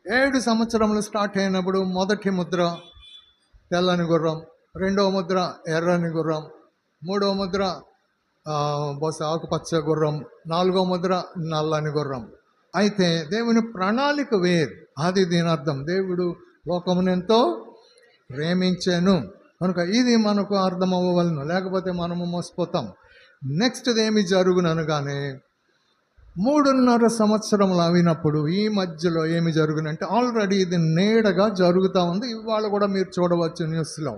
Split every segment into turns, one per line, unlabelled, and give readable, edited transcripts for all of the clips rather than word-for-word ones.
7 సంవత్సరములు స్టార్ట్ అయినప్పుడు మొదటి ముద్ర తెల్లని గుర్రం, రెండవ ముద్ర ఎర్రని గుర్రం, మూడవ ముద్ర బహుశా ఆకుపచ్చ గుర్రం, నాలుగవ ముద్ర నల్లని గుర్రం. అయితే దేవుని ప్రణాళిక వేరు. అది దీని అర్థం. దేవుడు లోకమునెంతో ప్రేమించాను కనుక ఇది మనకు అర్థం అవ్వవలను, లేకపోతే మనము మోసపోతాం. నెక్స్ట్ ఏమి జరుగుననగానే 3.5 సంవత్సరములు అయినప్పుడు ఈ మధ్యలో ఏమి జరుగునంటే ఆల్రెడీ ఇది నీడగా జరుగుతూ ఉంది. ఇవాళ కూడా మీరు చూడవచ్చు న్యూస్లో.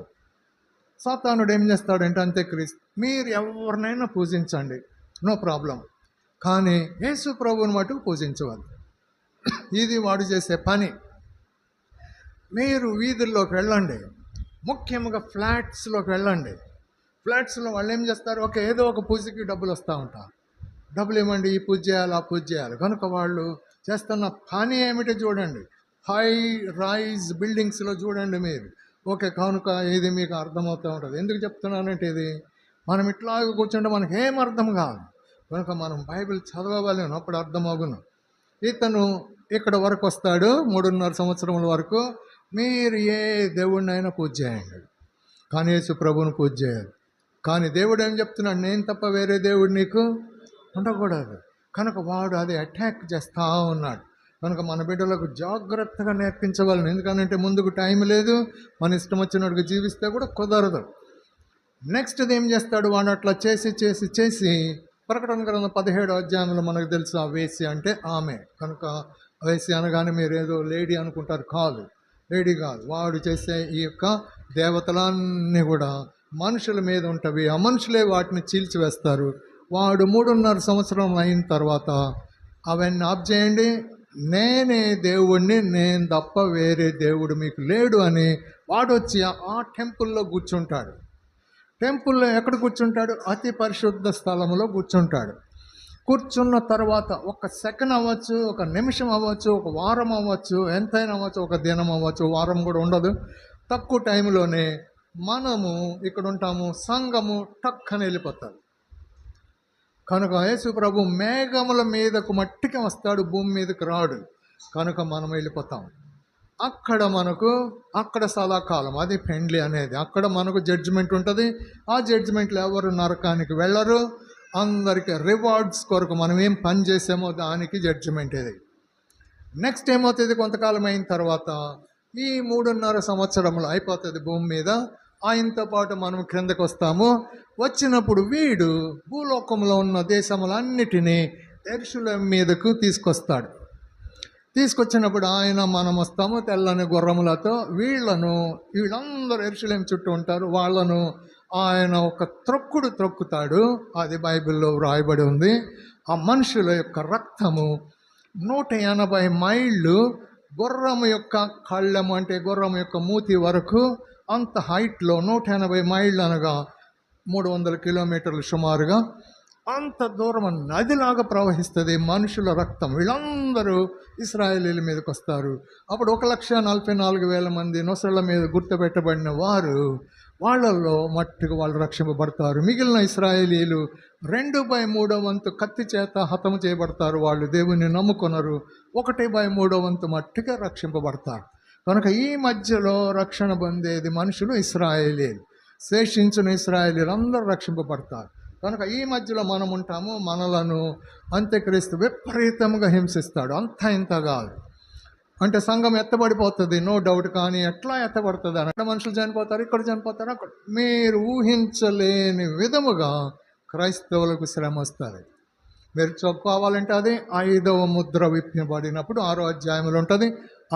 సాతానుడు ఏం చేస్తాడంటే అంత్యక్రీస్తు, మీరు ఎవరినైనా పూజించండి, నో ప్రాబ్లం, కానీ యేసు ప్రభువుని మటుకు పూజించవద్దు. ఇది వాడు చేసే పని. మీరు వీధుల్లోకి వెళ్ళండి, ముఖ్యంగా ఫ్లాట్స్లోకి వెళ్ళండి. ఫ్లాట్స్లో వాళ్ళు ఏం చేస్తారు, ఏదో ఒక పూజకి డబ్బులు వస్తూ ఉంటారు. డబ్బులు ఇవ్వండి, ఈ పూజ చేయాలి, ఆ పూజ చేయాలి. కనుక వాళ్ళు చేస్తున్న పని ఏమిటో చూడండి. హై రైజ్ బిల్డింగ్స్లో చూడండి మీరు. కనుక ఇది మీకు అర్థమవుతూ ఉంటుంది. ఎందుకు చెప్తున్నానంటే ఇది మనం ఇట్లాగ కూర్చుంటే మనకి ఏం అర్థం కాదు. కనుక మనం బైబిల్ చదవలేను, అప్పుడు అర్థమవును. ఇతను ఇక్కడ వరకు వస్తాడు, 3.5 సంవత్సరముల వరకు. మీరు ఏ దేవుడినైనా పూజ చేయండి, కానీ యేసు ప్రభువుని పూజ చేయాలి. కానీ దేవుడు ఏం చెప్తున్నాడు, నేను తప్ప వేరే దేవుడు నీకు ఉండకూడదు. కనుక వాడు అది అటాక్ చేస్తూ ఉన్నాడు. కనుక మన బిడ్డలకు జాగ్రత్తగా నేర్పించగలను. ఎందుకంటే ముందుకు టైం లేదు, మన ఇష్టం వచ్చినట్టుగా జీవిస్తే కూడా కుదరదు. నెక్స్ట్ ఏం చేస్తాడు, వాడు అట్లా చేసి చేసి చేసి ప్రకటన గ్రంథం 17వ అధ్యాయంలో మనకు తెలుసు ఆ వేసి అంటే ఆమె. కనుక వేసి అనగానే మీరు ఏదో లేడీ అనుకుంటారు, కాదు, లేడీ కాదు. వాడు చేసే ఈ యొక్క దేవతలన్నీ కూడా మనుషుల మీద ఉంటవి. ఆ మనుషులే వాటిని చీల్చివేస్తారు. వాడు 3.5 సంవత్సరం అయిన తర్వాత అవన్నీ ఆఫ్ చేయండి, నేనే దేవుడిని, నేను తప్ప వేరే దేవుడు మీకు లేడు అని వాడు వచ్చి ఆ టెంపుల్లో కూర్చుంటాడు. టెంపుల్లో ఎక్కడ కూర్చుంటాడు, అతి పరిశుద్ధ స్థలంలో కూర్చుంటాడు. కూర్చున్న తర్వాత 1 సెకండ్ అవ్వచ్చు, 1 నిమిషం అవ్వచ్చు, 1 వారం అవ్వచ్చు, ఎంతైనా అవ్వచ్చు, 1 దినం అవ్వచ్చు, వారం కూడా ఉండదు. తక్కువ టైంలోనే మనము ఇక్కడ ఉంటాము, సంఘము టక్కని వెళ్ళిపోతారు. కనుక యేసు ప్రభు మేఘముల మీదకు మట్టికి వస్తాడు, భూమి మీదకి రాడు. కనుక మనం వెళ్ళిపోతాం. అక్కడ సదాకాలం, అది పెండ్లి అనేది. అక్కడ మనకు జడ్జిమెంట్ ఉంటుంది. ఆ జడ్జిమెంట్లో ఎవరు నరకానికి వెళ్ళరు. అందరికీ రివార్డ్స్ కొరకు మనం ఏం పని చేసామో దానికి జడ్జిమెంట్ ఇది. నెక్స్ట్ ఏమవుతుంది, కొంతకాలం అయిన తర్వాత ఈ 3.5 సంవత్సరములు అయిపోతుంది భూమి మీద. ఆయనతో పాటు మనం క్రిందకు వస్తాము. వచ్చినప్పుడు వీడు భూలోకంలో ఉన్న దేశములన్నిటినీ యెరూషలేము మీదకు తీసుకొస్తాడు. తీసుకొచ్చినప్పుడు మనం వస్తాము తెల్లని గుర్రములతో. వీళ్ళందరూ యెరూషలేము చుట్టూ ఉంటారు. వాళ్ళను ఆయన ఒక త్రొక్కుతాడు. అది బైబిల్లో వ్రాయబడి ఉంది. ఆ మనుషుల యొక్క రక్తము 180 మైళ్ళు గుర్రము యొక్క కళ్ళము, అంటే గుర్రము యొక్క మూతి వరకు, అంత హైట్లో 180 మైళ్ళు అనగా 300 కిలోమీటర్లు సుమారుగా, అంత దూరం నదిలాగా ప్రవహిస్తుంది మనుషుల రక్తం. వీళ్ళందరూ ఇశ్రాయేలీల మీదకి వస్తారు. అప్పుడు 1,44,000 మంది నొసళ్ళ మీద గుర్తుపెట్టబడిన వారు, వాళ్ళల్లో మట్టుకు వాళ్ళు రక్షింపబడతారు. మిగిలిన ఇశ్రాయేలీలు 2/3 వంతు కత్తి చేత హతము చేయబడతారు. వాళ్ళు దేవుని నమ్ముకొనరు. 1/3 వంతు మట్టుగా రక్షింపబడతారు. కనుక ఈ మధ్యలో రక్షణ పొందేది మనుషులు ఇశ్రాయేలీలు. శేషించిన ఇశ్రాయేలీలు అందరూ రక్షింపబడతారు. కనుక ఈ మధ్యలో మనం ఉంటాము. మనలను అంత్యక్రీస్తు విపరీతంగా హింసిస్తాడు. ఇంత కాదు, అంటే సంఘం ఎత్తబడిపోతుంది, నో డౌట్. కానీ ఎట్లా ఎత్తబడుతుంది అని, అక్కడ మనుషులు చనిపోతారు, ఇక్కడ చనిపోతారు, అక్కడ మీరు ఊహించలేని విధముగా క్రైస్తవులకు శ్రమ వస్తుంది. మీరు చెప్పుకోవాలంటే అది 5వ ముద్ర విప్పబడినప్పుడు 6వ అధ్యాయంలో ఉంటుంది.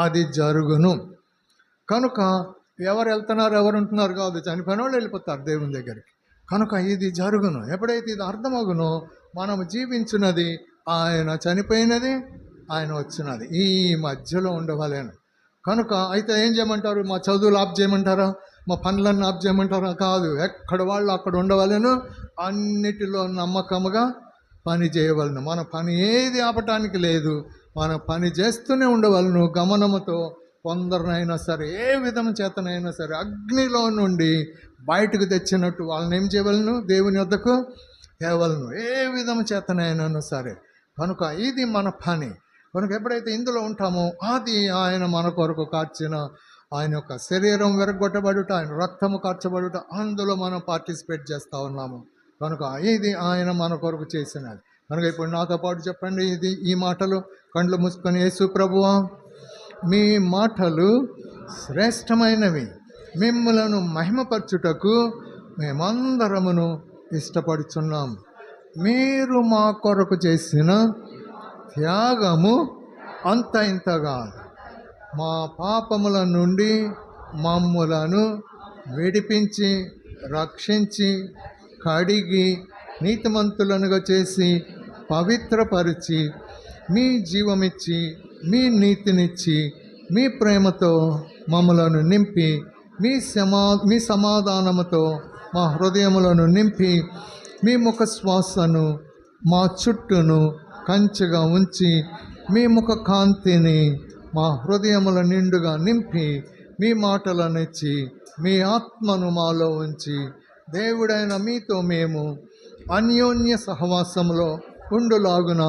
అది జరుగును. కనుక ఎవరు వెళ్తున్నారు, ఎవరు ఉంటున్నారు కాదు, చనిపోయిన వాళ్ళు వెళ్ళిపోతారు దేవుని దగ్గరికి. కనుక ఇది జరుగును. ఎప్పుడైతే ఇది అర్థమగునో మనము జీవించినది ఆయన, చనిపోయినది ఆయన వచ్చినది, ఈ మధ్యలో ఉండవలేను. కనుక అయితే ఏం చేయమంటారు, మా చదువులు ఆఫ్ చేయమంటారా, మా పనులన్నీ ఆఫ్ చేయమంటారా? కాదు, ఎక్కడ వాళ్ళు అక్కడ ఉండవలేను. అన్నిటిలో నమ్మకముగా పని చేయవలను. మన పని ఏది ఆపటానికి లేదు, మన పని చేస్తూనే ఉండవలను గమనముతో. కొందరినైనా సరే, ఏ విధం చేతనైనా సరే అగ్నిలో నుండి బయటకు తెచ్చినట్టు వాళ్ళని ఏం చేయవలను, దేవుని వద్దకు తేవలను, ఏ విధం చేతనైనా సరే. కనుక ఇది మన పని. కనుక ఎప్పుడైతే ఇందులో ఉంటామో అది ఆయన మన కొరకు కార్చిన ఆయన యొక్క శరీరం విరగొట్టబడుట, ఆయన రక్తము కార్చబడుట, అందులో మనం పార్టిసిపేట్ చేస్తూ ఉన్నాము. కనుక ఇది ఆయన మన కొరకు చేసినది. కనుక ఇప్పుడు నాతో పాటు చెప్పండి, ఈ మాటలు కండ్లు మూసుకొని, యేసు ప్రభువా, మీ మాటలు శ్రేష్టమైనవి, మిమ్మలను మహిమపరచుటకు మేమందరమును ఇష్టపడుచున్నాం. మీరు మా కొరకు చేసిన త్యాగము అంత ఇంతగా మా పాపముల నుండి మమ్ములను విడిపించి రక్షించి కడిగి నీతిమంతులనుగా చేసి పవిత్రపరిచి మీ జీవమిచ్చి మీ నీతినిచ్చి మీ ప్రేమతో మమ్మలను నింపి మీ సమాధానముతో మా హృదయములను నింపి మీ ముఖ శ్వాసను మా చుట్టూను కంచెగా ఉంచి మీ ముఖ కాంతిని మా హృదయముల నిండుగా నింపి మీ మాటలనిచ్చి మీ ఆత్మను మాలో ఉంచి దేవుడైన మీతో మేము అన్యోన్య సహవాసంలో ఉండులాగున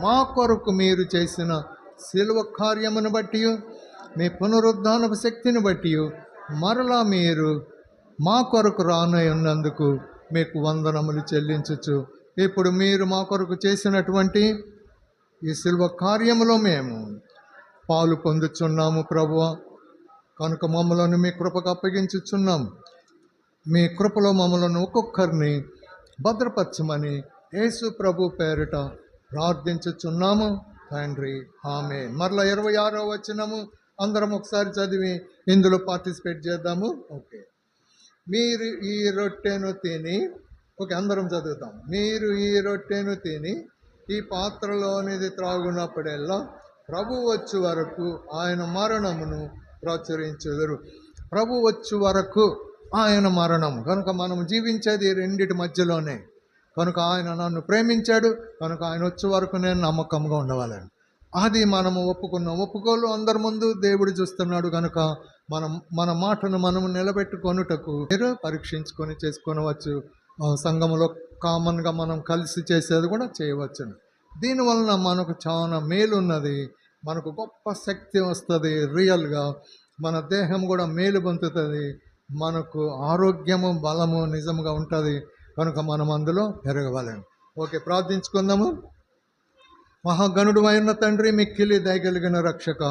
మా కొరకు మీరు చేసిన శిలువ కార్యమును బట్టి, మీ పునరుద్ధానపు శక్తిని బట్టి మరలా మీరు మా కొరకు రానయ్యున్నందుకు మీకు వందనములు చెల్లించచ్చు. ఇప్పుడు మీరు మా కొరకు చేసినటువంటి ఈ శిలువ కార్యములో మేము పాలు పొందుచున్నాము ప్రభువా. కనుక మమ్మలను మీ కృపకు అప్పగించుచున్నాము. మీ కృపలో మమ్మలను ఒక్కొక్కరిని భద్రపరచమని యేసు ప్రభు పేరిట ప్రార్థించుచున్నాము తండ్రి, ఆమేన్. మరలా 26వ వచనము అందరం ఒకసారి చదివి ఇందులో పార్టిసిపేట్ చేద్దాము. ఓకే. మీరు ఈ రొట్టెను తిని, ఓకే అందరం చదువుతాం. మీరు ఈ రొట్టెను తిని ఈ పాత్రలోనిది త్రాగునప్పుడెల్లా ప్రభు వచ్చు వరకు ఆయన మరణమును ప్రచురించుదురు. ప్రభు వచ్చు వరకు ఆయన మరణం. కనుక మనం జీవించేది రెండిటి మధ్యలోనే. కనుక ఆయన నన్ను ప్రేమించాడు, కనుక ఆయన వచ్చే వరకు నేను నమ్మకంగా ఉండవాలని అది మనము ఒప్పుకున్నాం. ఒప్పుకోలు అందరి ముందు దేవుడు చూస్తున్నాడు. కనుక మన మాటను మనము నిలబెట్టుకొనుటకు మీరు పరీక్షించుకొని చేసుకొనవచ్చు. సంఘంలో కామన్గా మనం కలిసి చేసేది కూడా చేయవచ్చు. దీనివలన మనకు చాలా మేలు ఉన్నది. మనకు గొప్ప శక్తి వస్తుంది. రియల్గా మన దేహం కూడా మేలు పొందుతుంది. మనకు ఆరోగ్యము బలము నిజంగా ఉంటుంది. కనుక మనం అందులో పెరగవాలని. ఓకే, ప్రార్థించుకుందాము. మహాగణుడు అయిన తండ్రి, మిక్కిలి దయగలిగిన రక్షక,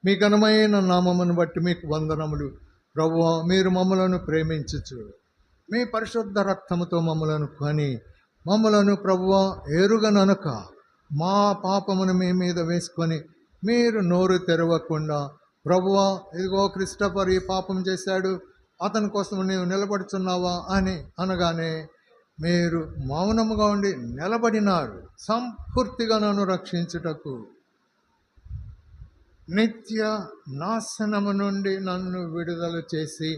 మీ ఘనమైన నామమును బట్టి మీకు వందనములు ప్రభువా. మీరు మమ్మలను ప్రేమించుచు మీ పరిశుద్ధ రక్తముతో మమ్మలను కొని మమ్మలను ప్రభువా ఎరుగననక మా పాపమును మీ మీద వేసుకొని మీరు నోరు తెరవకుండా ప్రభువా, ఇదిగో క్రిస్టఫర్ ఈ పాపం చేశాడు, అతని కోసం నీవు నిలబడుచున్నావా అని అనగానే మీరు మౌనముగా ఉండి నిలబడినారు. సంపూర్తిగా నన్ను రక్షించుటకు, నిత్య నాశనము నుండి నన్ను విడుదల చేసి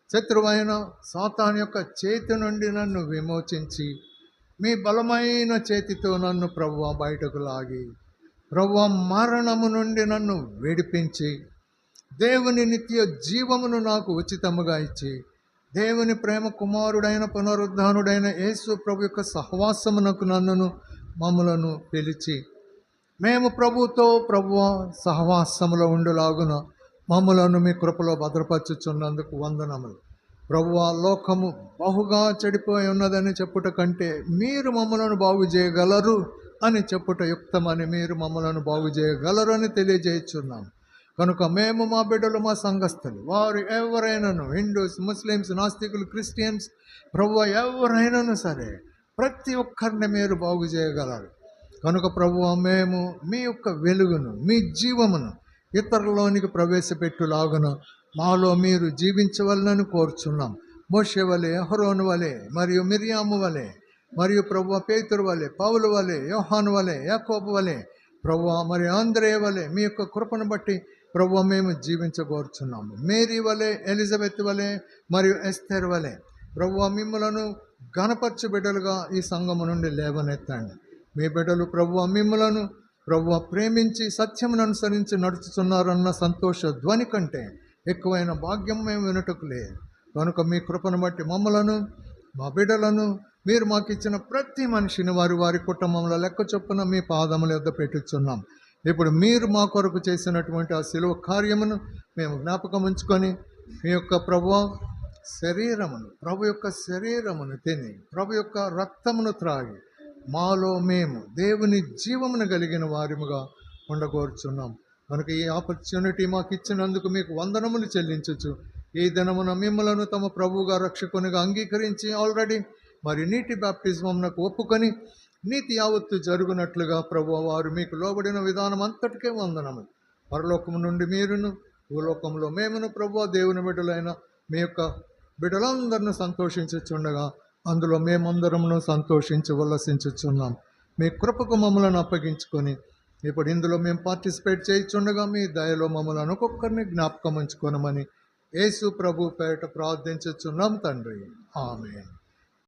శత్రువైన సాతాను యొక్క చేతి నుండి నన్ను విమోచించి మీ బలమైన చేతితో నన్ను ప్రభువా బయటకు లాగి ప్రభువా మరణము నుండి నన్ను విడిపించి దేవుని నిత్య జీవమును నాకు ఉచితముగా ఇచ్చి దేవుని ప్రేమ కుమారుడైన పునరుద్ధానుడైన యేసు ప్రభు యొక్క సహవాసమునకు మమ్మలను పిలిచి మేము ప్రభుతో ప్రభువా సహవాసములో ఉండులాగున మమ్మలను మీ కృపలో భద్రపరచుచున్నందుకు వందనములు ప్రభువా. లోకము బహుగా చెడిపోయి ఉన్నదని చెప్పుట కంటే మీరు మమ్మలను బాగు చేయగలరు అని చెప్పుట యుక్తమని, మీరు మమ్మలను బాగు చేయగలరు అని తెలియజేయుచున్నాం. కనుక మేము, మా బిడ్డలు, మా సంఘస్థులు, వారు ఎవరైనాను, హిందూస్, ముస్లిమ్స్, నాస్తికులు, క్రిస్టియన్స్, ప్రభువా ఎవరైనాను సరే ప్రతి ఒక్కరిని మీరు బాగు చేయగలరు. కనుక ప్రభువా, మేము మీ యొక్క వెలుగును, మీ జీవమును ఇతరులోనికి ప్రవేశపెట్టులాగున మాలో మీరు జీవించవలనని కోరుచున్నాం. మోషే వలె, అహరోను వలె, మరియు మిరియాము వలె, మరియు ప్రభువా పేతురు వలె, పౌలు వలె, యోహాను వలె, యాకోబు వలె, ప్రభువా మరి ఆంద్రే వలె మీ యొక్క కృపను బట్టి ప్రభువా మేము జీవించగోరుచున్నాము. మేరీ వలె, ఎలిజబెత్ వలె, మరియు ఎస్తేర్ వలె ప్రభువా మిమ్మలను ఘనపరచు బిడ్డలుగా ఈ సంఘము నుండి లేవనెత్తండి. మీ బిడ్డలు ప్రభువా మిమ్మలను ప్రభువా ప్రేమించి సత్యమును అనుసరించి నడుచుతున్నారన్న సంతోష ధ్వని కంటే ఎక్కువైన భాగ్యం మేము వినుటకు లేదు. కనుక మీ కృపను బట్టి మమ్మలను, మా బిడ్డలను, మీరు మాకు ఇచ్చిన ప్రతి మనిషిని వారి వారి కుటుంబంలో లెక్క చొప్పున మీ పాదముల యొద్ద పెట్టుచున్నాం. ఇప్పుడు మీరు మా కొరకు చేసినటువంటి ఆ శిలువ కార్యమును మేము జ్ఞాపకం ఉంచుకొని మీ యొక్క ప్రభు యొక్క శరీరమును తిని ప్రభు యొక్క రక్తమును త్రాగి మాలో మేము దేవుని జీవమును కలిగిన వారిముగా ఉండగోరుచున్నాం. కనుక ఈ ఆపర్చునిటీ మాకు ఇచ్చినందుకు మీకు వందనములు చెల్లించచ్చు. ఈ దినమున మిమ్మలను తమ ప్రభువుగా రక్షకునిగా అంగీకరించి ఆల్రెడీ మరి నీటి బాప్టిజంనకు ఒప్పుకొని నీతి యావత్తు జరుగునట్లుగా ప్రభు వారు మీకు లోబడిన విధానం అంతటికే వందనము. పరలోకము నుండి మీరును భూలోకంలో మేమును ప్రభు దేవుని బిడ్డలైన మీ యొక్క బిడ్డలందరినీ సంతోషించుచుండగా అందులో మేమందరమును సంతోషించి ఉల్లసించుచున్నాం. మీ కృపకు మమ్మలను అప్పగించుకొని ఇప్పుడు ఇందులో మేము పార్టిసిపేట్ చేయుచుండగా మీ దయలో మమ్మలను ఒక్కొక్కరిని జ్ఞాపకం ఉంచుకోనమని యేసు ప్రభు పేరిట ప్రార్థించుచున్నాం తండ్రి. ఆమేన్.